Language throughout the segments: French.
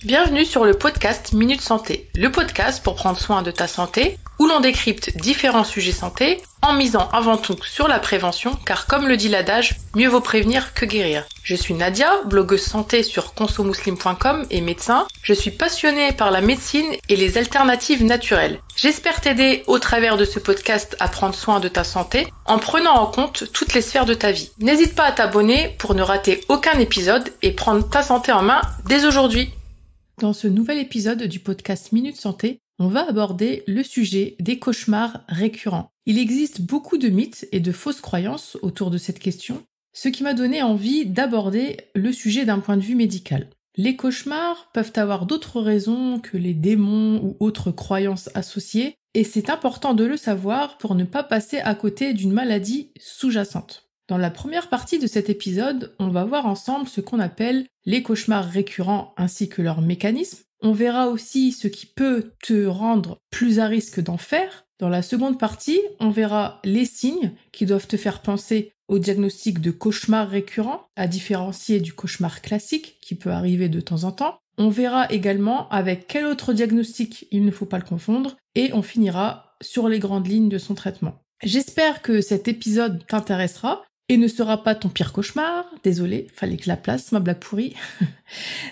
Bienvenue sur le podcast Minute Santé, le podcast pour prendre soin de ta santé, où l'on décrypte différents sujets santé en misant avant tout sur la prévention, car comme le dit l'adage, mieux vaut prévenir que guérir. Je suis Nadia, blogueuse santé sur consomuslim.com et médecin. Je suis passionnée par la médecine et les alternatives naturelles. J'espère t'aider au travers de ce podcast à prendre soin de ta santé en prenant en compte toutes les sphères de ta vie. N'hésite pas à t'abonner pour ne rater aucun épisode et prendre ta santé en main dès aujourd'hui. Dans ce nouvel épisode du podcast Minute Santé, on va aborder le sujet des cauchemars récurrents. Il existe beaucoup de mythes et de fausses croyances autour de cette question, ce qui m'a donné envie d'aborder le sujet d'un point de vue médical. Les cauchemars peuvent avoir d'autres raisons que les démons ou autres croyances associées, et c'est important de le savoir pour ne pas passer à côté d'une maladie sous-jacente. Dans la première partie de cet épisode, on va voir ensemble ce qu'on appelle les cauchemars récurrents ainsi que leurs mécanismes. On verra aussi ce qui peut te rendre plus à risque d'en faire. Dans la seconde partie, on verra les signes qui doivent te faire penser au diagnostic de cauchemar récurrent, à différencier du cauchemar classique qui peut arriver de temps en temps. On verra également avec quel autre diagnostic il ne faut pas le confondre et on finira sur les grandes lignes de son traitement. J'espère que cet épisode t'intéressera et ne sera pas ton pire cauchemar. Désolée, fallait que je la place, ma blague pourrie.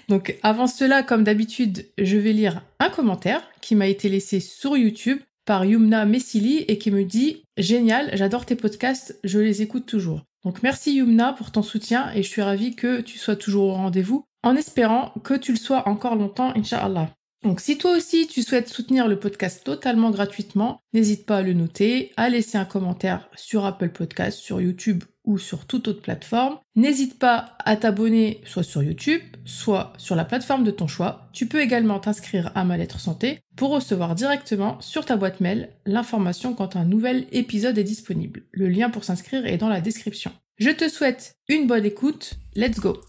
Donc avant cela, comme d'habitude, je vais lire un commentaire qui m'a été laissé sur YouTube par Yumna Messili et qui me dit « Génial, j'adore tes podcasts, je les écoute toujours ». Donc merci Yumna pour ton soutien et je suis ravie que tu sois toujours au rendez-vous, en espérant que tu le sois encore longtemps, Inch'Allah. Donc si toi aussi tu souhaites soutenir le podcast totalement gratuitement, n'hésite pas à le noter, à laisser un commentaire sur Apple Podcasts, sur YouTube ou sur toute autre plateforme. N'hésite pas à t'abonner soit sur YouTube, soit sur la plateforme de ton choix. Tu peux également t'inscrire à ma lettre santé pour recevoir directement sur ta boîte mail l'information quand un nouvel épisode est disponible. Le lien pour s'inscrire est dans la description. Je te souhaite une bonne écoute, let's go!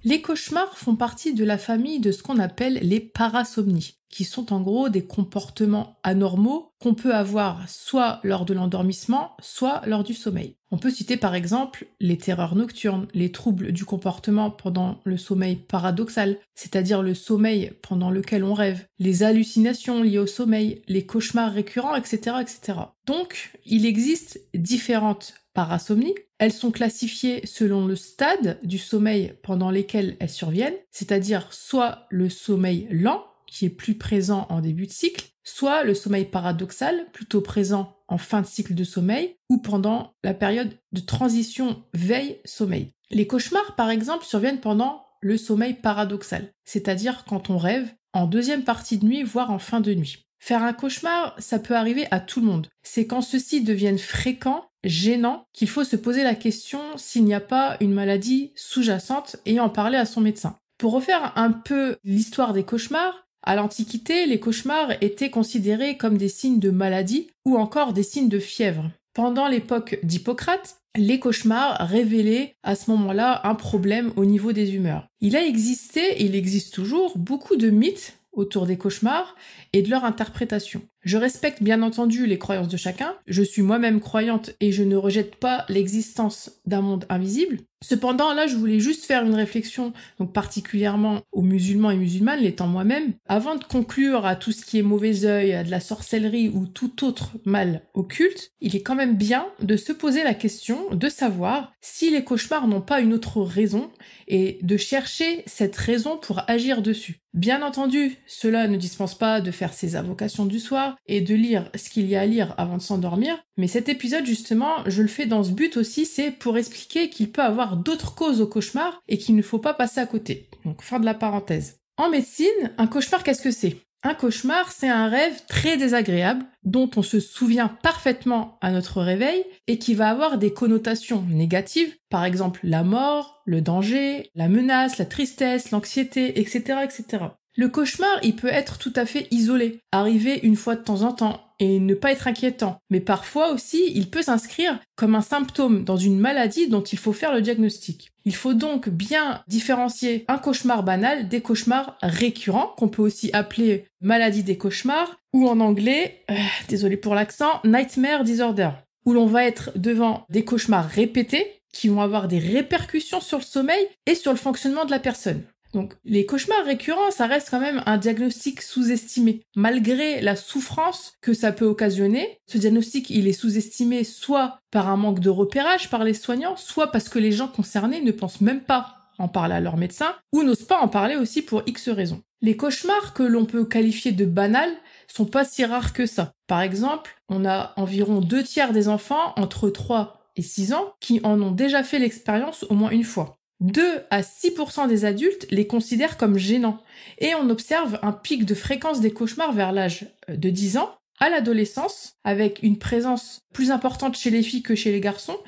Les cauchemars font partie de la famille de ce qu'on appelle les parasomnies, qui sont en gros des comportements anormaux qu'on peut avoir soit lors de l'endormissement, soit lors du sommeil. On peut citer par exemple les terreurs nocturnes, les troubles du comportement pendant le sommeil paradoxal, c'est-à-dire le sommeil pendant lequel on rêve, les hallucinations liées au sommeil, les cauchemars récurrents, etc., etc. Donc, il existe différentes parasomnies. Elles sont classifiées selon le stade du sommeil pendant lesquels elles surviennent, c'est-à-dire soit le sommeil lent, qui est plus présent en début de cycle, soit le sommeil paradoxal, plutôt présent en fin de cycle de sommeil, ou pendant la période de transition veille-sommeil. Les cauchemars, par exemple, surviennent pendant le sommeil paradoxal, c'est-à-dire quand on rêve en deuxième partie de nuit, voire en fin de nuit. Faire un cauchemar, ça peut arriver à tout le monde. C'est quand ceux-ci deviennent fréquents, gênants, qu'il faut se poser la question s'il n'y a pas une maladie sous-jacente et en parler à son médecin. Pour refaire un peu l'histoire des cauchemars, à l'Antiquité, les cauchemars étaient considérés comme des signes de maladie ou encore des signes de fièvre. Pendant l'époque d'Hippocrate, les cauchemars révélaient à ce moment-là un problème au niveau des humeurs. Il a existé, et il existe toujours, beaucoup de mythes autour des cauchemars et de leur interprétation. Je respecte bien entendu les croyances de chacun, je suis moi-même croyante et je ne rejette pas l'existence d'un monde invisible. Cependant, là, je voulais juste faire une réflexion, donc particulièrement aux musulmans et musulmanes, l'étant moi-même. Avant de conclure à tout ce qui est mauvais œil, à de la sorcellerie ou tout autre mal occulte, il est quand même bien de se poser la question de savoir si les cauchemars n'ont pas une autre raison et de chercher cette raison pour agir dessus. Bien entendu, cela ne dispense pas de faire ses invocations du soir et de lire ce qu'il y a à lire avant de s'endormir, mais cet épisode justement, je le fais dans ce but aussi, c'est pour expliquer qu'il peut avoir d'autres causes au cauchemar et qu'il ne faut pas passer à côté. Donc fin de la parenthèse. En médecine, un cauchemar, qu'est-ce que c'est ? Un cauchemar, c'est un rêve très désagréable dont on se souvient parfaitement à notre réveil et qui va avoir des connotations négatives, par exemple la mort, le danger, la menace, la tristesse, l'anxiété, etc., etc. Le cauchemar, il peut être tout à fait isolé, arriver une fois de temps en temps et ne pas être inquiétant. Mais parfois aussi, il peut s'inscrire comme un symptôme dans une maladie dont il faut faire le diagnostic. Il faut donc bien différencier un cauchemar banal des cauchemars récurrents, qu'on peut aussi appeler maladie des cauchemars, ou en anglais, désolé pour l'accent, nightmare disorder, où l'on va être devant des cauchemars répétés qui vont avoir des répercussions sur le sommeil et sur le fonctionnement de la personne. Donc, les cauchemars récurrents, ça reste quand même un diagnostic sous-estimé. Malgré la souffrance que ça peut occasionner, ce diagnostic, il est sous-estimé soit par un manque de repérage par les soignants, soit parce que les gens concernés ne pensent même pas en parler à leur médecin, ou n'osent pas en parler aussi pour X raisons. Les cauchemars que l'on peut qualifier de banals sont pas si rares que ça. Par exemple, on a environ 2/3 des enfants entre 3 et 6 ans qui en ont déjà fait l'expérience au moins une fois. 2 à 6% des adultes les considèrent comme gênants. Et on observe un pic de fréquence des cauchemars vers l'âge de 10 ans, à l'adolescence, avec une présence plus importante chez les filles que chez les garçons,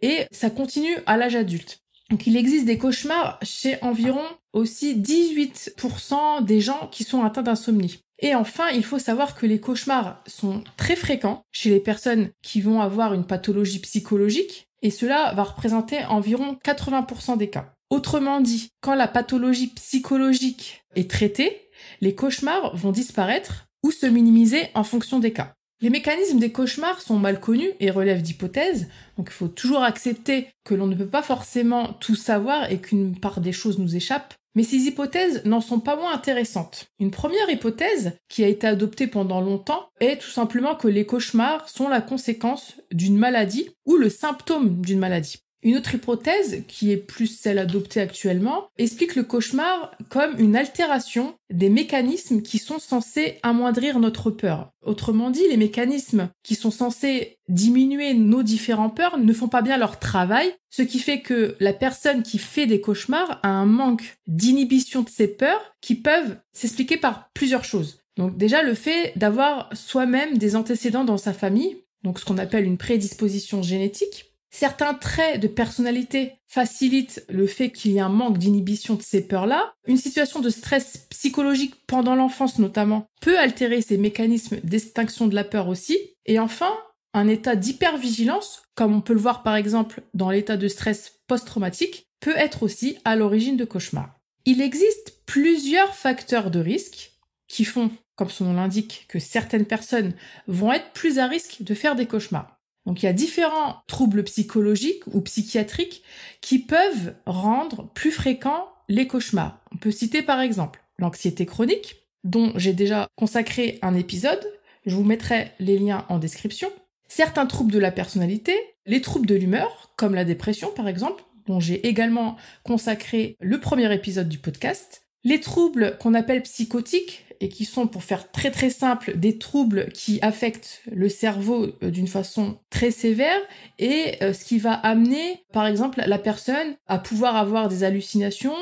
et ça continue à l'âge adulte. Donc il existe des cauchemars chez environ aussi 18% des gens qui sont atteints d'insomnie. Et enfin, il faut savoir que les cauchemars sont très fréquents chez les personnes qui vont avoir une pathologie psychologique, et cela va représenter environ 80% des cas. Autrement dit, quand la pathologie psychologique est traitée, les cauchemars vont disparaître ou se minimiser en fonction des cas. Les mécanismes des cauchemars sont mal connus et relèvent d'hypothèses, donc il faut toujours accepter que l'on ne peut pas forcément tout savoir et qu'une part des choses nous échappe, mais ces hypothèses n'en sont pas moins intéressantes. Une première hypothèse, qui a été adoptée pendant longtemps, est tout simplement que les cauchemars sont la conséquence d'une maladie ou le symptôme d'une maladie. Une autre hypothèse, qui est plus celle adoptée actuellement, explique le cauchemar comme une altération des mécanismes qui sont censés amoindrir notre peur. Autrement dit, les mécanismes qui sont censés diminuer nos différentes peurs ne font pas bien leur travail, ce qui fait que la personne qui fait des cauchemars a un manque d'inhibition de ses peurs qui peuvent s'expliquer par plusieurs choses. Donc déjà, le fait d'avoir soi-même des antécédents dans sa famille, donc ce qu'on appelle une prédisposition génétique. Certains traits de personnalité facilitent le fait qu'il y ait un manque d'inhibition de ces peurs-là. Une situation de stress psychologique pendant l'enfance notamment peut altérer ces mécanismes d'extinction de la peur aussi. Et enfin, un état d'hypervigilance, comme on peut le voir par exemple dans l'état de stress post-traumatique, peut être aussi à l'origine de cauchemars. Il existe plusieurs facteurs de risque qui font, comme son nom l'indique, que certaines personnes vont être plus à risque de faire des cauchemars. Donc il y a différents troubles psychologiques ou psychiatriques qui peuvent rendre plus fréquents les cauchemars. On peut citer par exemple l'anxiété chronique, dont j'ai déjà consacré un épisode, je vous mettrai les liens en description. Certains troubles de la personnalité, les troubles de l'humeur, comme la dépression par exemple, dont j'ai également consacré le premier épisode du podcast. Les troubles qu'on appelle psychotiques, et qui sont, pour faire très très simple, des troubles qui affectent le cerveau d'une façon très sévère, et ce qui va amener, par exemple, la personne à pouvoir avoir des hallucinations,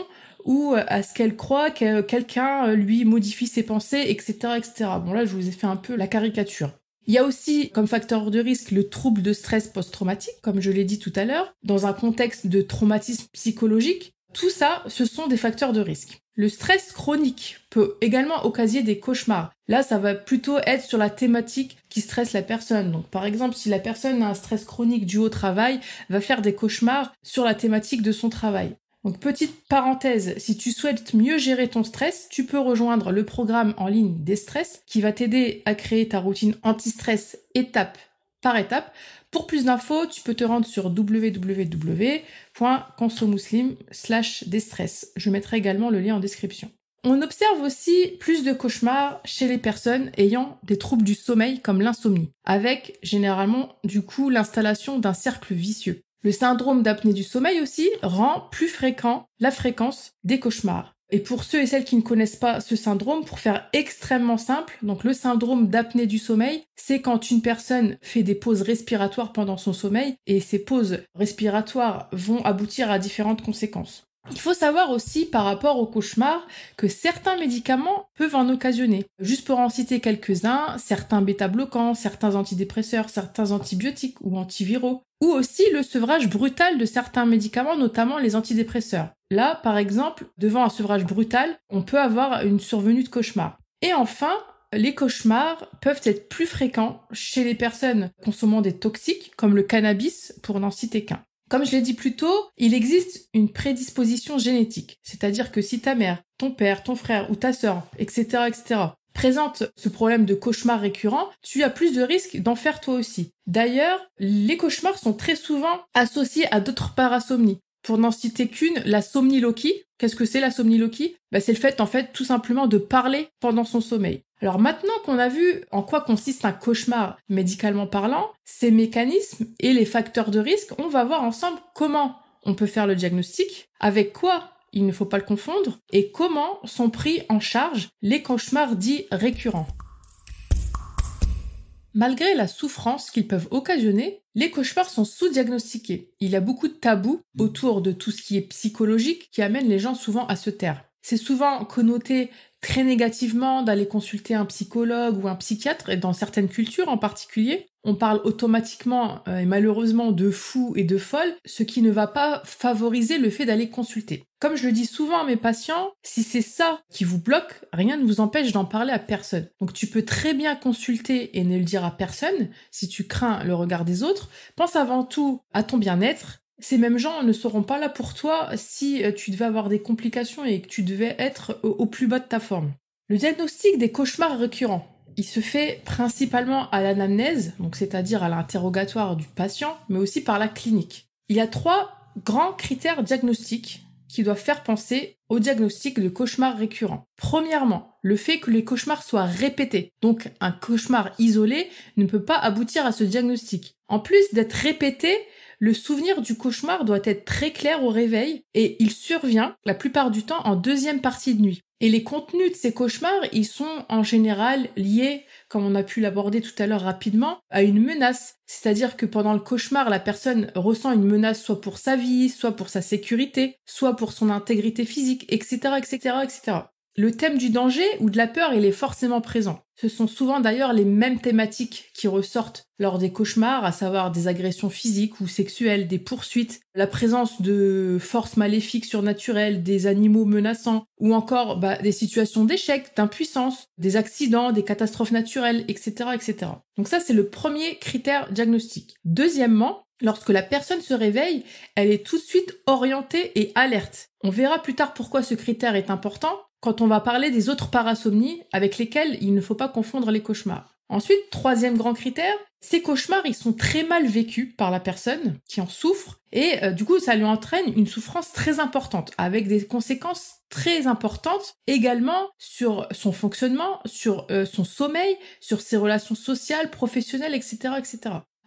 ou à ce qu'elle croit que quelqu'un lui modifie ses pensées, etc., etc. Bon là, je vous ai fait un peu la caricature. Il y a aussi, comme facteur de risque, le trouble de stress post-traumatique, comme je l'ai dit tout à l'heure, dans un contexte de traumatisme psychologique. Tout ça, ce sont des facteurs de risque. Le stress chronique peut également occasionner des cauchemars. Là, ça va plutôt être sur la thématique qui stresse la personne. Donc, par exemple, si la personne a un stress chronique dû au travail, va faire des cauchemars sur la thématique de son travail. Donc, petite parenthèse, si tu souhaites mieux gérer ton stress, tu peux rejoindre le programme en ligne Destress qui va t'aider à créer ta routine anti-stress étape par étape. Pour plus d'infos, tu peux te rendre sur www.consomuslim/destress. Je mettrai également le lien en description. On observe aussi plus de cauchemars chez les personnes ayant des troubles du sommeil comme l'insomnie, avec généralement du coup l'installation d'un cercle vicieux. Le syndrome d'apnée du sommeil aussi rend plus fréquent la fréquence des cauchemars. Et pour ceux et celles qui ne connaissent pas ce syndrome, pour faire extrêmement simple, donc le syndrome d'apnée du sommeil, c'est quand une personne fait des pauses respiratoires pendant son sommeil, et ces pauses respiratoires vont aboutir à différentes conséquences. Il faut savoir aussi par rapport aux cauchemars que certains médicaments peuvent en occasionner. Juste pour en citer quelques-uns, certains bêta-bloquants, certains antidépresseurs, certains antibiotiques ou antiviraux, ou aussi le sevrage brutal de certains médicaments, notamment les antidépresseurs. Là, par exemple, devant un sevrage brutal, on peut avoir une survenue de cauchemar. Et enfin, les cauchemars peuvent être plus fréquents chez les personnes consommant des toxiques, comme le cannabis, pour n'en citer qu'un. Comme je l'ai dit plus tôt, il existe une prédisposition génétique. C'est-à-dire que si ta mère, ton père, ton frère ou ta sœur, etc., présente ce problème de cauchemar récurrent, tu as plus de risques d'en faire toi aussi. D'ailleurs, les cauchemars sont très souvent associés à d'autres parasomnies. Pour n'en citer qu'une, la somniloquie. Qu'est-ce que c'est la somniloquie? C'est le fait, tout simplement de parler pendant son sommeil. Alors maintenant qu'on a vu en quoi consiste un cauchemar médicalement parlant, ces mécanismes et les facteurs de risque, on va voir ensemble comment on peut faire le diagnostic, avec quoi il ne faut pas le confondre, et comment sont pris en charge les cauchemars dits récurrents. Malgré la souffrance qu'ils peuvent occasionner, les cauchemars sont sous-diagnostiqués. Il y a beaucoup de tabous autour de tout ce qui est psychologique qui amène les gens souvent à se taire. C'est souvent connoté très négativement d'aller consulter un psychologue ou un psychiatre, et dans certaines cultures en particulier, on parle automatiquement et malheureusement de fou et de folle, ce qui ne va pas favoriser le fait d'aller consulter. Comme je le dis souvent à mes patients, si c'est ça qui vous bloque, rien ne vous empêche d'en parler à personne. Donc tu peux très bien consulter et ne le dire à personne si tu crains le regard des autres. Pense avant tout à ton bien-être. Ces mêmes gens ne seront pas là pour toi si tu devais avoir des complications et que tu devais être au plus bas de ta forme. Le diagnostic des cauchemars récurrents, il se fait principalement à l'anamnèse, donc c'est-à-dire à l'interrogatoire du patient, mais aussi par la clinique. Il y a 3 grands critères diagnostiques qui doivent faire penser au diagnostic de cauchemar récurrent. Premièrement, le fait que les cauchemars soient répétés. Donc un cauchemar isolé ne peut pas aboutir à ce diagnostic. En plus d'être répété, le souvenir du cauchemar doit être très clair au réveil et il survient la plupart du temps en deuxième partie de nuit. Et les contenus de ces cauchemars, ils sont en général liés, comme on a pu l'aborder tout à l'heure rapidement, à une menace. C'est-à-dire que pendant le cauchemar, la personne ressent une menace soit pour sa vie, soit pour sa sécurité, soit pour son intégrité physique, etc., etc., etc. Le thème du danger ou de la peur, il est forcément présent. Ce sont souvent d'ailleurs les mêmes thématiques qui ressortent lors des cauchemars, à savoir des agressions physiques ou sexuelles, des poursuites, la présence de forces maléfiques surnaturelles, des animaux menaçants, ou encore des situations d'échec, d'impuissance, des accidents, des catastrophes naturelles, etc., etc. Donc ça, c'est le premier critère diagnostique. Deuxièmement, lorsque la personne se réveille, elle est tout de suite orientée et alerte. On verra plus tard pourquoi ce critère est important quand on va parler des autres parasomnies avec lesquelles il ne faut pas confondre les cauchemars. Ensuite, troisième grand critère, ces cauchemars, ils sont très mal vécus par la personne qui en souffre et du coup, ça lui entraîne une souffrance très importante avec des conséquences très importantes également sur son fonctionnement, sur son sommeil, sur ses relations sociales, professionnelles, etc., etc.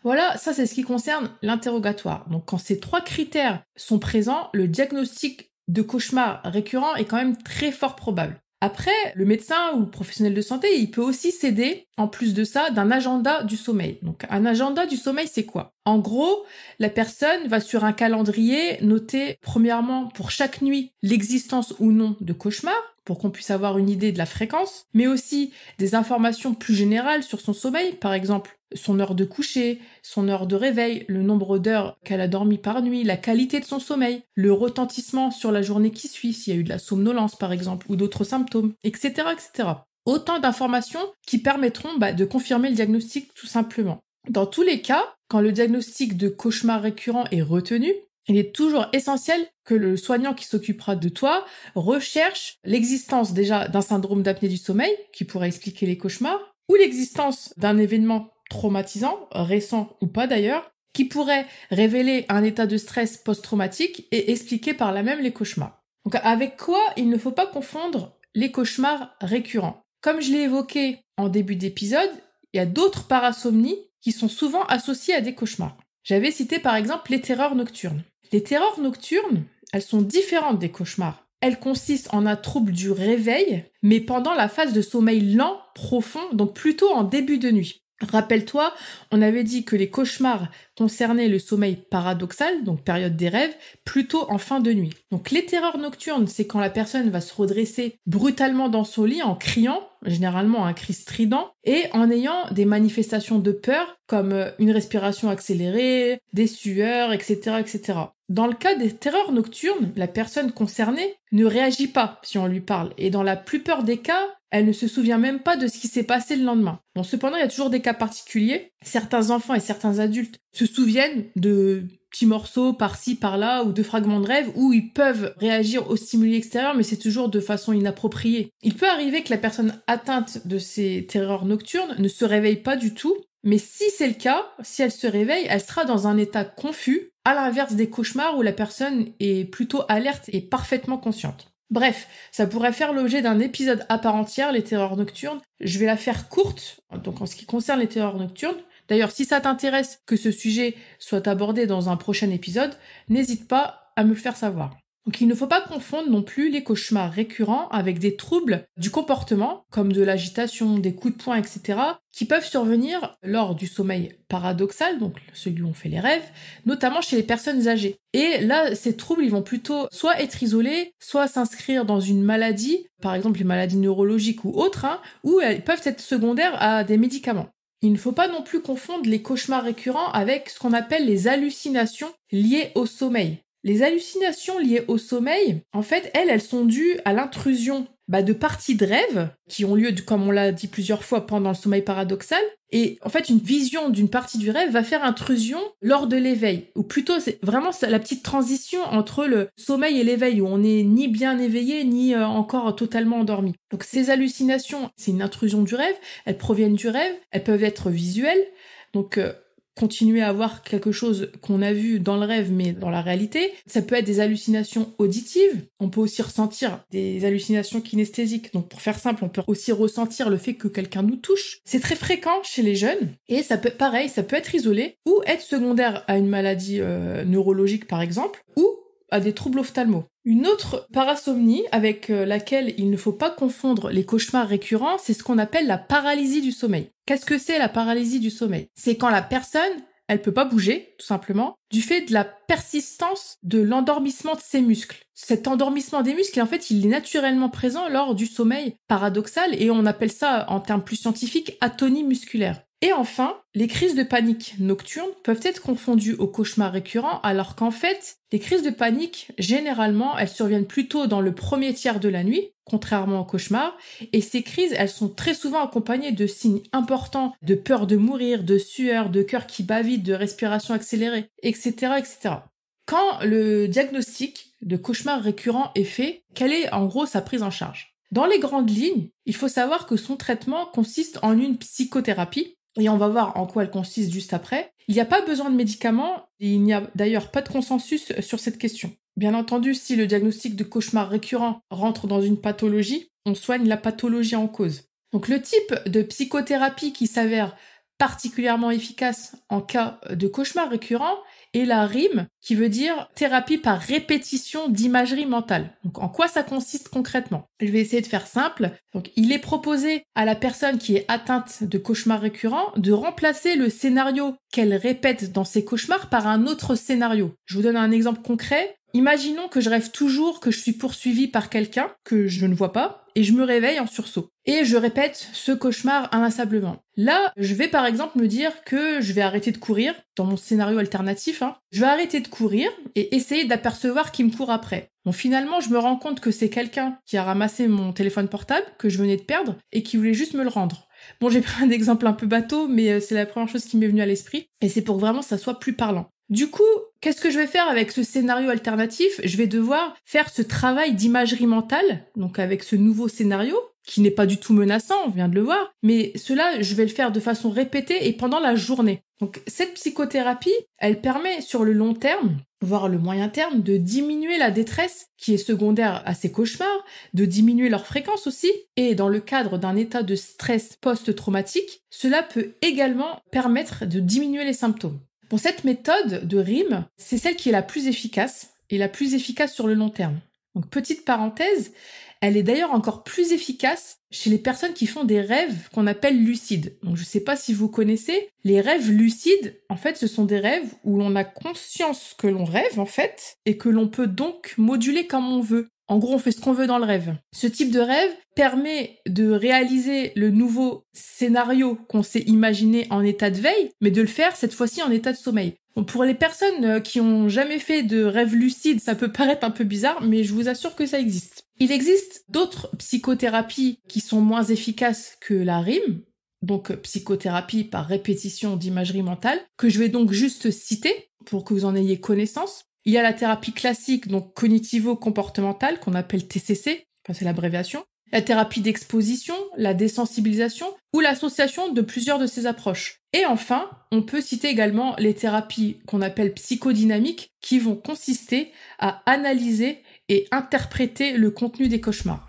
Voilà, ça c'est ce qui concerne l'interrogatoire. Donc quand ces 3 critères sont présents, le diagnostic de cauchemar récurrent est quand même très fort probable. Après, le médecin ou le professionnel de santé, il peut aussi s'aider, en plus de ça, d'un agenda du sommeil. Donc un agenda du sommeil, c'est quoi? En gros, la personne va sur un calendrier noter, premièrement, pour chaque nuit, l'existence ou non de cauchemars, pour qu'on puisse avoir une idée de la fréquence, mais aussi des informations plus générales sur son sommeil, par exemple son heure de coucher, son heure de réveil, le nombre d'heures qu'elle a dormi par nuit, la qualité de son sommeil, le retentissement sur la journée qui suit, s'il y a eu de la somnolence par exemple, ou d'autres symptômes, etc., etc. Autant d'informations qui permettront de confirmer le diagnostic tout simplement. Dans tous les cas, quand le diagnostic de cauchemar récurrent est retenu, il est toujours essentiel que le soignant qui s'occupera de toi recherche l'existence déjà d'un syndrome d'apnée du sommeil, qui pourrait expliquer les cauchemars, ou l'existence d'un événement traumatisant, récent ou pas d'ailleurs, qui pourrait révéler un état de stress post-traumatique et expliquer par là même les cauchemars. Donc avec quoi il ne faut pas confondre les cauchemars récurrents. Comme je l'ai évoqué en début d'épisode, il y a d'autres parasomnies qui sont souvent associées à des cauchemars. J'avais cité par exemple les terreurs nocturnes. Les terreurs nocturnes, elles sont différentes des cauchemars. Elles consistent en un trouble du réveil, mais pendant la phase de sommeil lent, profond, donc plutôt en début de nuit. Rappelle-toi, on avait dit que les cauchemars concernaient le sommeil paradoxal, donc période des rêves, plutôt en fin de nuit. Donc les terreurs nocturnes, c'est quand la personne va se redresser brutalement dans son lit en criant, généralement un cri strident, et en ayant des manifestations de peur, comme une respiration accélérée, des sueurs, etc., etc. Dans le cas des terreurs nocturnes, la personne concernée ne réagit pas si on lui parle, et dans la plupart des cas, elle ne se souvient même pas de ce qui s'est passé le lendemain. Bon, cependant, il y a toujours des cas particuliers. Certains enfants et certains adultes se souviennent de petits morceaux par-ci, par-là, ou de fragments de rêve où ils peuvent réagir aux stimuli extérieurs, mais c'est toujours de façon inappropriée. Il peut arriver que la personne atteinte de ces terreurs nocturnes ne se réveille pas du tout, mais si c'est le cas, si elle se réveille, elle sera dans un état confus, à l'inverse des cauchemars où la personne est plutôt alerte et parfaitement consciente. Bref, ça pourrait faire l'objet d'un épisode à part entière, les terreurs nocturnes. Je vais la faire courte, donc en ce qui concerne les terreurs nocturnes. D'ailleurs, si ça t'intéresse que ce sujet soit abordé dans un prochain épisode, n'hésite pas à me le faire savoir. Donc il ne faut pas confondre non plus les cauchemars récurrents avec des troubles du comportement, comme de l'agitation, des coups de poing, etc., qui peuvent survenir lors du sommeil paradoxal, donc celui où on fait les rêves, notamment chez les personnes âgées. Et là, ces troubles, ils vont plutôt soit être isolés, soit s'inscrire dans une maladie, par exemple les maladies neurologiques ou autres, ou elles peuvent être secondaires à des médicaments. Il ne faut pas non plus confondre les cauchemars récurrents avec ce qu'on appelle les hallucinations liées au sommeil. Les hallucinations liées au sommeil, en fait, elles sont dues à l'intrusion de parties de rêve qui ont lieu, comme on l'a dit plusieurs fois, pendant le sommeil paradoxal. Et en fait, une vision d'une partie du rêve va faire intrusion lors de l'éveil. Ou plutôt, c'est vraiment la petite transition entre le sommeil et l'éveil, où on n'est ni bien éveillé, ni encore totalement endormi. Donc ces hallucinations, c'est une intrusion du rêve, elles proviennent du rêve, elles peuvent être visuelles. Donc continuer à voir quelque chose qu'on a vu dans le rêve mais dans la réalité. Ça peut être des hallucinations auditives, on peut aussi ressentir des hallucinations kinesthésiques. Donc pour faire simple, on peut aussi ressentir le fait que quelqu'un nous touche. C'est très fréquent chez les jeunes et ça peut être isolé ou être secondaire à une maladie neurologique par exemple ou à des troubles ophtalmos. Une autre parasomnie avec laquelle il ne faut pas confondre les cauchemars récurrents, c'est ce qu'on appelle la paralysie du sommeil. Qu'est-ce que c'est la paralysie du sommeil? C'est quand la personne, elle peut pas bouger, tout simplement, du fait de la persistance de l'endormissement de ses muscles. Cet endormissement des muscles, en fait, il est naturellement présent lors du sommeil paradoxal et on appelle ça, en termes plus scientifiques, atonie musculaire. Et enfin, les crises de panique nocturnes peuvent être confondues aux cauchemars récurrents, alors qu'en fait, les crises de panique, généralement, elles surviennent plutôt dans le premier tiers de la nuit, contrairement aux cauchemars, et ces crises, elles sont très souvent accompagnées de signes importants de peur de mourir, de sueur, de cœur qui bat vite, de respiration accélérée, etc., etc. Quand le diagnostic de cauchemar récurrent est fait, quelle est en gros sa prise en charge? Dans les grandes lignes, il faut savoir que son traitement consiste en une psychothérapie, et on va voir en quoi elle consiste juste après. Il n'y a pas besoin de médicaments, et il n'y a d'ailleurs pas de consensus sur cette question. Bien entendu, si le diagnostic de cauchemar récurrent rentre dans une pathologie, on soigne la pathologie en cause. Donc le type de psychothérapie qui s'avère particulièrement efficace en cas de cauchemar récurrent est la RIM, qui veut dire thérapie par répétition d'imagerie mentale. Donc en quoi ça consiste concrètement? Je vais essayer de faire simple. Donc il est proposé à la personne qui est atteinte de cauchemar récurrent de remplacer le scénario qu'elle répète dans ses cauchemars par un autre scénario. Je vous donne un exemple concret. Imaginons que je rêve toujours que je suis poursuivie par quelqu'un que je ne vois pas et je me réveille en sursaut. Et je répète ce cauchemar inlassablement. Là, je vais par exemple me dire que je vais arrêter de courir, dans mon scénario alternatif, je vais arrêter de courir et essayer d'apercevoir qui me court après. Bon, finalement, je me rends compte que c'est quelqu'un qui a ramassé mon téléphone portable, que je venais de perdre, et qui voulait juste me le rendre. Bon, j'ai pris un exemple un peu bateau, mais c'est la première chose qui m'est venue à l'esprit, et c'est pour que vraiment ça soit plus parlant. Du coup, qu'est-ce que je vais faire avec ce scénario alternatif? Je vais devoir faire ce travail d'imagerie mentale, donc avec ce nouveau scénario, qui n'est pas du tout menaçant, on vient de le voir, mais cela, je vais le faire de façon répétée et pendant la journée. Donc cette psychothérapie, elle permet sur le long terme, voire le moyen terme, de diminuer la détresse qui est secondaire à ces cauchemars, de diminuer leur fréquence aussi, et dans le cadre d'un état de stress post-traumatique, cela peut également permettre de diminuer les symptômes. Bon, cette méthode de RIM, c'est celle qui est la plus efficace, et la plus efficace sur le long terme. Donc petite parenthèse, elle est d'ailleurs encore plus efficace chez les personnes qui font des rêves qu'on appelle lucides. Donc je sais pas si vous connaissez, les rêves lucides, en fait ce sont des rêves où l'on a conscience que l'on rêve en fait, et que l'on peut donc moduler comme on veut. En gros, on fait ce qu'on veut dans le rêve. Ce type de rêve permet de réaliser le nouveau scénario qu'on s'est imaginé en état de veille, mais de le faire cette fois-ci en état de sommeil. Bon, pour les personnes qui ont jamais fait de rêve lucide, ça peut paraître un peu bizarre, mais je vous assure que ça existe. Il existe d'autres psychothérapies qui sont moins efficaces que la RIM, donc psychothérapie par répétition d'imagerie mentale, que je vais donc juste citer pour que vous en ayez connaissance. Il y a la thérapie classique, donc cognitivo-comportementale, qu'on appelle TCC, enfin c'est l'abréviation. La thérapie d'exposition, la désensibilisation, ou l'association de plusieurs de ces approches. Et enfin, on peut citer également les thérapies qu'on appelle psychodynamiques qui vont consister à analyser et interpréter le contenu des cauchemars.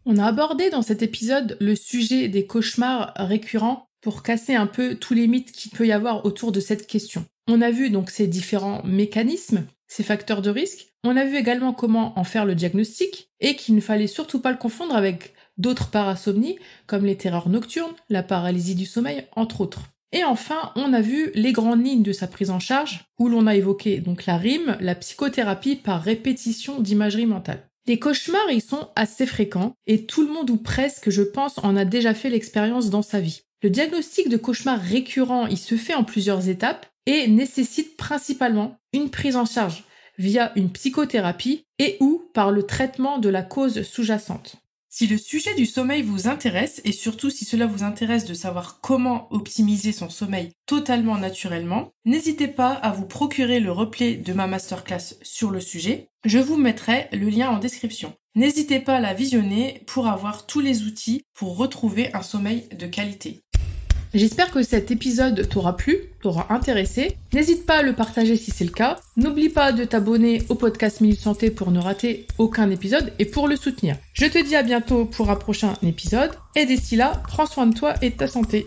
On a abordé dans cet épisode le sujet des cauchemars récurrents pour casser un peu tous les mythes qu'il peut y avoir autour de cette question. On a vu donc ces différents mécanismes, ces facteurs de risque. On a vu également comment en faire le diagnostic et qu'il ne fallait surtout pas le confondre avec d'autres parasomnies comme les terreurs nocturnes, la paralysie du sommeil, entre autres. Et enfin, on a vu les grandes lignes de sa prise en charge où l'on a évoqué donc la RIM, la psychothérapie par répétition d'imagerie mentale. Les cauchemars, ils sont assez fréquents et tout le monde ou presque, je pense, en a déjà fait l'expérience dans sa vie. Le diagnostic de cauchemar récurrent, il se fait en plusieurs étapes et nécessite principalement une prise en charge via une psychothérapie et ou par le traitement de la cause sous-jacente. Si le sujet du sommeil vous intéresse et surtout si cela vous intéresse de savoir comment optimiser son sommeil totalement naturellement, n'hésitez pas à vous procurer le replay de ma masterclass sur le sujet. Je vous mettrai le lien en description. N'hésitez pas à la visionner pour avoir tous les outils pour retrouver un sommeil de qualité. J'espère que cet épisode t'aura plu, t'aura intéressé. N'hésite pas à le partager si c'est le cas. N'oublie pas de t'abonner au podcast Minute Santé pour ne rater aucun épisode et pour le soutenir. Je te dis à bientôt pour un prochain épisode. Et d'ici là, prends soin de toi et de ta santé.